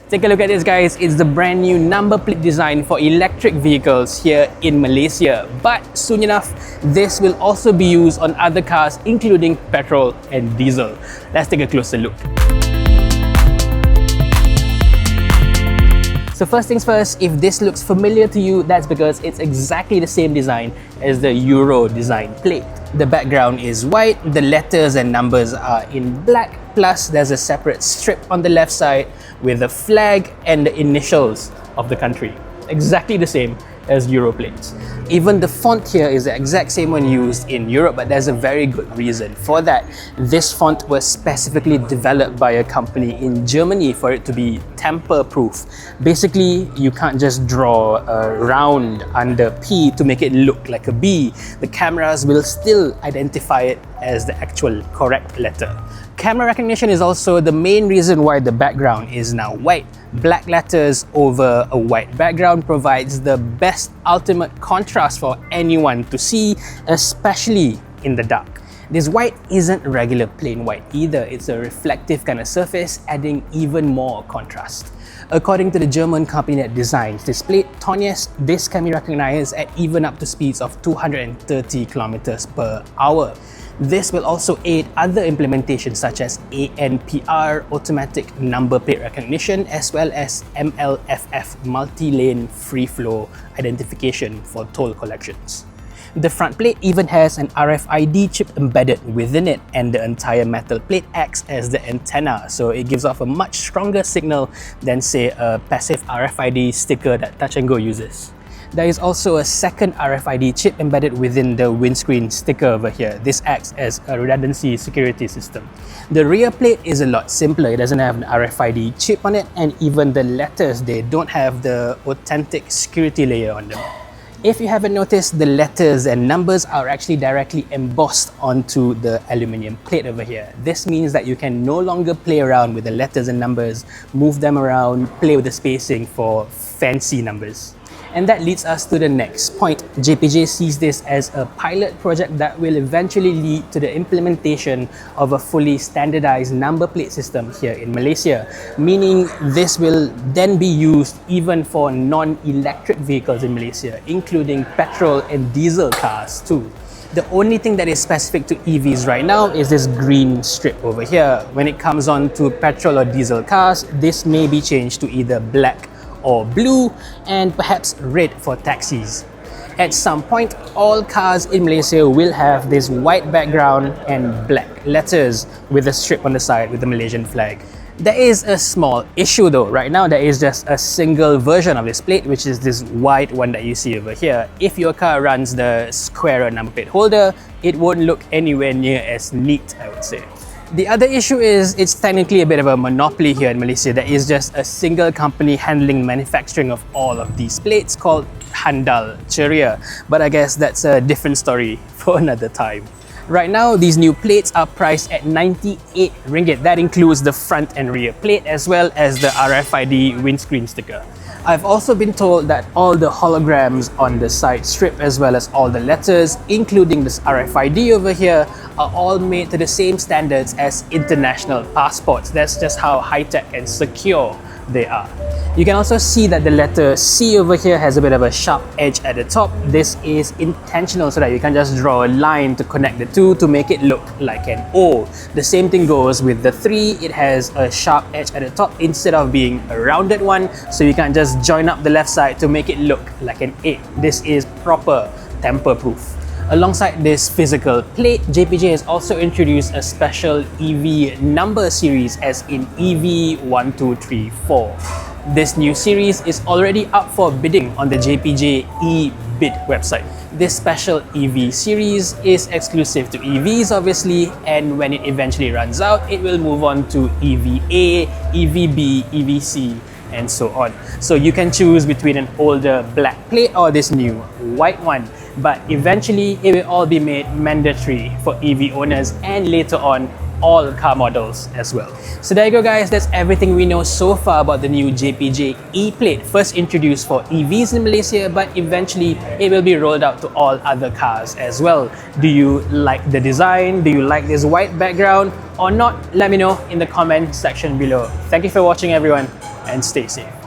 Take a look at this, guys. It's the brand new number plate design for electric vehicles here in Malaysia. But soon enough, this will also be used on other cars, including petrol and diesel. Let's take a closer look. So first things first, if this looks familiar to you, that's because it's exactly the same design as the Euro design plate. The background is white, the letters and numbers are in black, plus there's a separate strip on the left side with the flag and the initials of the country. Exactly the same as Euro plates. Even the font here is the exact same one used in Europe, but there's a very good reason for that. This font was specifically developed by a company in Germany for it to be tamper-proof. Basically, you can't just draw a round under P to make it look like a B. The cameras will still identify it as the actual correct letter. Camera recognition is also the main reason why the background is now white. Black letters over a white background provides the best ultimate contrast for anyone to see, especially in the dark. This white isn't regular plain white either, it's a reflective kind of surface, adding even more contrast. According to the German company that designs this plate, Tonyes, this can be recognized at even up to speeds of 230 kilometers per hour. This will also aid other implementations such as ANPR, automatic number plate recognition, as well as MLFF, multi-lane free flow identification for toll collections. The front plate even has an RFID chip embedded within it, and the entire metal plate acts as the antenna, so it gives off a much stronger signal than, say, a passive RFID sticker that Touch 'n Go uses. There is also a second RFID chip embedded within the windscreen sticker over here. This acts as a redundancy security system. The rear plate is a lot simpler. It doesn't have an RFID chip on it, and even the letters, they don't have the authentic security layer on them. If you haven't noticed, the letters and numbers are actually directly embossed onto the aluminium plate over here. This means that you can no longer play around with the letters and numbers, move them around, play with the spacing for fancy numbers. And that leads us to the next point. JPJ sees this as a pilot project that will eventually lead to the implementation of a fully standardized number plate system here in Malaysia, meaning this will then be used even for non-electric vehicles in Malaysia, including petrol and diesel cars too. The only thing that is specific to EVs right now is this green strip over here. When it comes on to petrol or diesel cars, this may be changed to either black or blue, and perhaps red for taxis. At some point, all cars in Malaysia will have this white background and black letters with a strip on the side with the Malaysian flag. There is a small issue though. Right now, there is just a single version of this plate, which is this white one that you see over here. If your car runs the square number plate holder, it won't look anywhere near as neat, I would say. The other issue is it's technically a bit of a monopoly here in Malaysia. There is just a single company handling manufacturing of all of these plates called Handal Ceria. But I guess that's a different story for another time. Right now, these new plates are priced at 98 ringgit. That includes the front and rear plate as well as the RFID windscreen sticker. I've also been told that all the holograms on the side strip as well as all the letters, including this RFID over here, are all made to the same standards as international passports. That's just how high-tech and secure they are. You can also see that the letter C over here has a bit of a sharp edge at the top. This is intentional so that you can just draw a line to connect the two to make it look like an O. The same thing goes with the 3. It has a sharp edge at the top instead of being a rounded one, so you can just join up the left side to make it look like an 8. This is proper tamper-proof. Alongside this physical plate, JPJ has also introduced a special EV number series, as in EV1234. This new series is already up for bidding on the JPJ eBid website. This special EV series is exclusive to EVs obviously, and when it eventually runs out, it will move on to EVA, EVB, EVC, and so on. So you can choose between an older black plate or this new white one. But eventually, it will all be made mandatory for EV owners and later on, all car models as well. So there you go, guys. That's everything we know so far about the new JPJ ePlate, first introduced for EVs in Malaysia, but eventually it will be rolled out to all other cars as well. Do you like the design? Do you like this white background or not? Let me know in the comment section below. Thank you for watching, everyone. and stay safe.